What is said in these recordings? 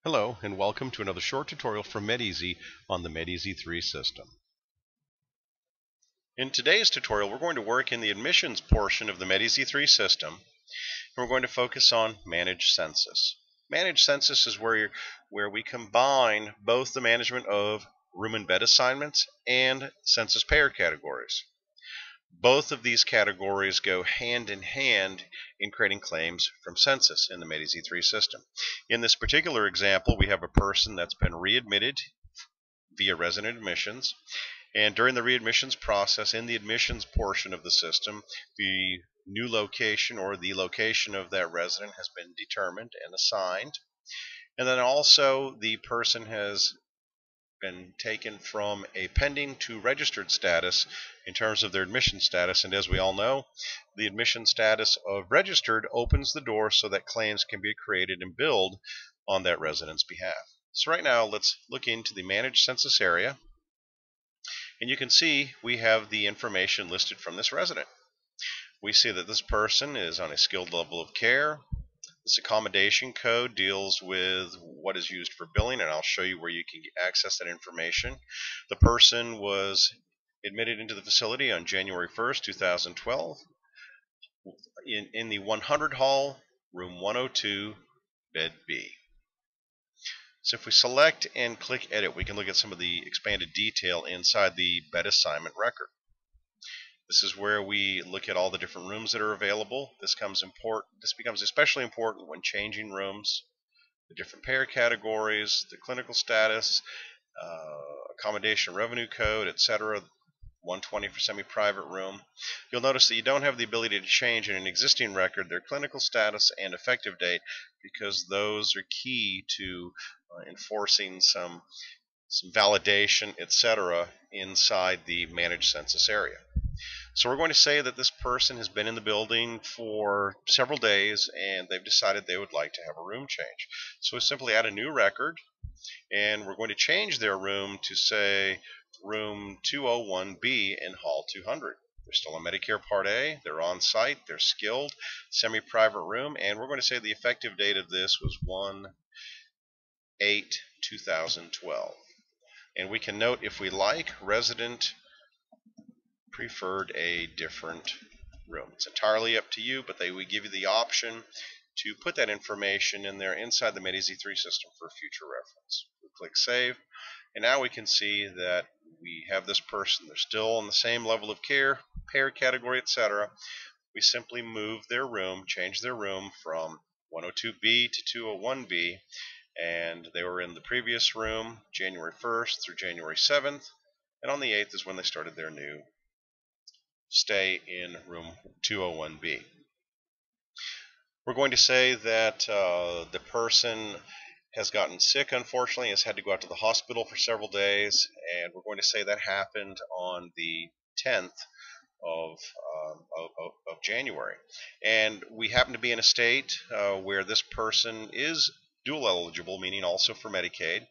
Hello and welcome to another short tutorial from Medeasy on the Medeasy3 system. In today's tutorial we're going to work in the admissions portion of the Medeasy3 system, and we're going to focus on Manage Census. Manage Census is where we combine both the management of room and bed assignments and census payer categories. Both of these categories go hand in hand in creating claims from census in the Medeasy3 system. In this particular example, we have a person that's been readmitted via resident admissions, and during the readmissions process, in the admissions portion of the system, the new location or the location of that resident has been determined and assigned, and then also the person has been taken from a pending to registered status in terms of their admission status. And as we all know, the admission status of registered opens the door so that claims can be created and billed on that resident's behalf. So right now let's look into the Manage Census area, and you can see we have the information listed from this resident. We see that this person is on a skilled level of care. This accommodation code deals with what is used for billing, and I'll show you where you can access that information. The person was admitted into the facility on January 1st, 2012 in the 100 hall, room 102, bed B. So if we select and click edit, we can look at some of the expanded detail inside the bed assignment record. This is where we look at all the different rooms that are available. This becomes especially important when changing rooms, the different payer categories, the clinical status, accommodation revenue code, etc. 120 for semi-private room. You'll notice that you don't have the ability to change in an existing record their clinical status and effective date, because those are key to enforcing some validation, etc. inside the Managed Census area. So we're going to say that this person has been in the building for several days and they've decided they would like to have a room change. So we simply add a new record, and we're going to change their room to, say, room 201B in hall 200. They're still on Medicare Part A, they're on site, they're skilled, semi-private room, and we're going to say the effective date of this was 1/8/2012. And we can note, if we like, resident preferred a different room. It's entirely up to you, but they would give you the option to put that information in there inside the Medeasy3 system for future reference. We click save, and now we can see that we have this person. They're still on the same level of care, payer category, etc. We simply move their room, change their room from 102B to 201B, and they were in the previous room January 1st through January 7th, and on the 8th is when they started their new stay in room 201B. We're going to say that the person has gotten sick, unfortunately, has had to go out to the hospital for several days, and we're going to say that happened on the 10th of January. And we happen to be in a state where this person is dual eligible, meaning also for Medicaid,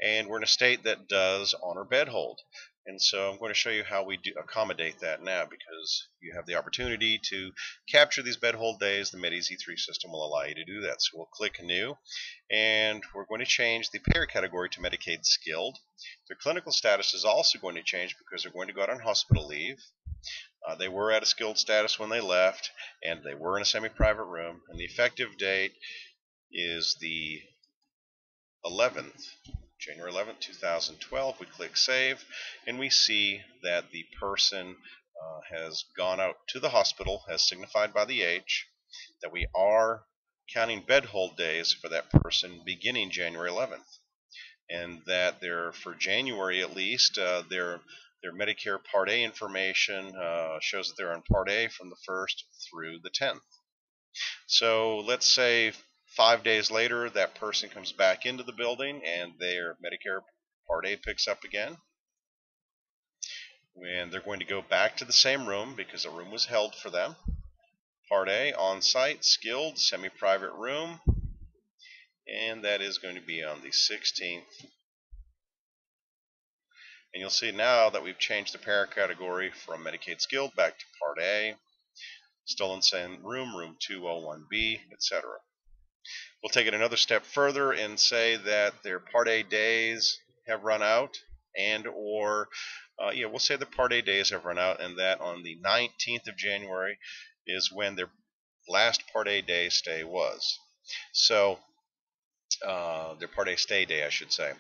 and we're in a state that does honor bed hold. And so I'm going to show you how we do accommodate that now, because you have the opportunity to capture these bed hold days. The Medeasy3 system will allow you to do that. So we'll click New, and we're going to change the payer category to Medicaid Skilled. Their clinical status is also going to change because they're going to go out on hospital leave. They were at a skilled status when they left, and they were in a semi-private room, and the effective date is the 11th. January 11th, 2012. We click save, and we see that the person has gone out to the hospital, as signified by the H, that we are counting bed hold days for that person beginning January 11th, and that for January at least, their Medicare Part A information shows that they're on Part A from the 1st through the 10th. So let's say 5 days later, that person comes back into the building and their Medicare Part A picks up again. And they're going to go back to the same room because the room was held for them. Part A, on-site, skilled, semi-private room. And that is going to be on the 16th. And you'll see now that we've changed the payer category from Medicaid Skilled back to Part A. Still in the same room, room 201B, etc. We'll take it another step further and say that their Part A days have run out, and or we'll say the Part A days have run out, and that on the 19th of January is when their last Part A day stay was. So their Part A stay day, I should say.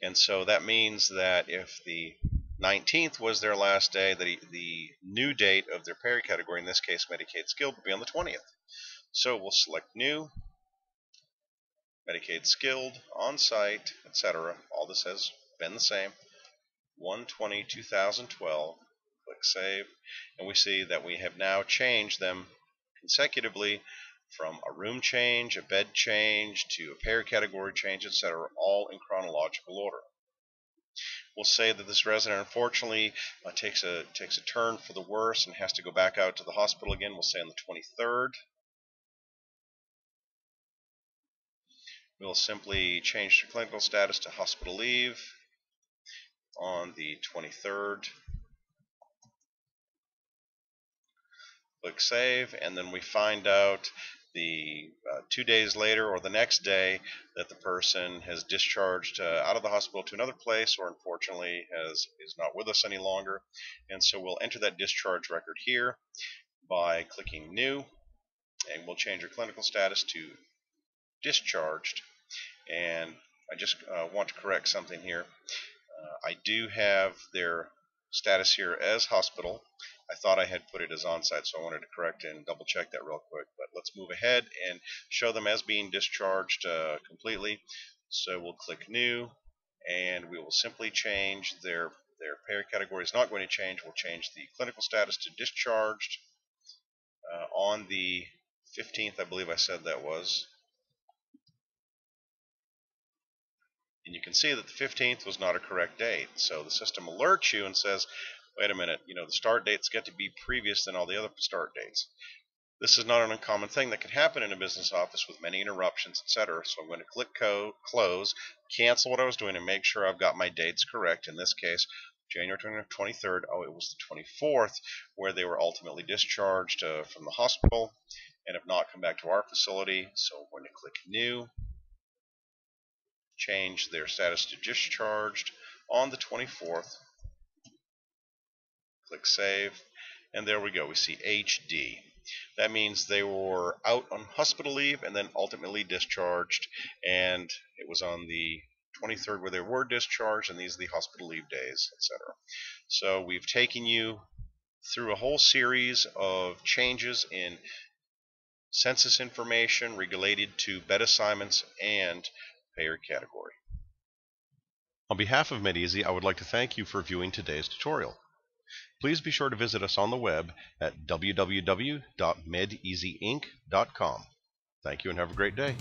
And so that means that if the 19th was their last day, the new date of their payor category, in this case Medicaid Skilled, will be on the 20th. So we'll select New, Medicaid Skilled, On-Site, etc. All this has been the same. 1/20/2012. Click Save, and we see that we have now changed them consecutively from a room change, a bed change, to a payor category change, etc., all in chronological order. We'll say that this resident unfortunately takes a turn for the worse and has to go back out to the hospital again. We'll say on the 23rd. We'll simply change the clinical status to hospital leave on the 23rd. Click Save, and then we find out the 2 days later or the next day that the person has discharged out of the hospital to another place, or unfortunately is not with us any longer. And so we'll enter that discharge record here by clicking New, and we'll change our clinical status to discharged. And I just want to correct something here. I do have their status here as hospital. I thought I had put it as on-site, so I wanted to correct and double check that real quick. But let's move ahead and show them as being discharged completely. So we'll click New, and we will simply change their payor category is not going to change. We'll change the clinical status to discharged on the 15th, I believe I said that was. And you can see that the 15th was not a correct date. So the system alerts you and says, wait a minute, the start dates get to be previous than all the other start dates. This is not an uncommon thing that can happen in a business office with many interruptions, etc. So I'm going to click Close, cancel what I was doing, and make sure I've got my dates correct. In this case, January 23rd, it was the 24th, where they were ultimately discharged from the hospital and have not come back to our facility. So I'm going to click New, change their status to discharged on the 24th. Click Save, and there we go. We see HD. That means they were out on hospital leave and then ultimately discharged, and it was on the 23rd where they were discharged, and these are the hospital leave days, etc. So we've taken you through a whole series of changes in census information related to bed assignments and payor category. On behalf of Medeasy, I would like to thank you for viewing today's tutorial. Please be sure to visit us on the web at www.medeasyinc.com. Thank you and have a great day.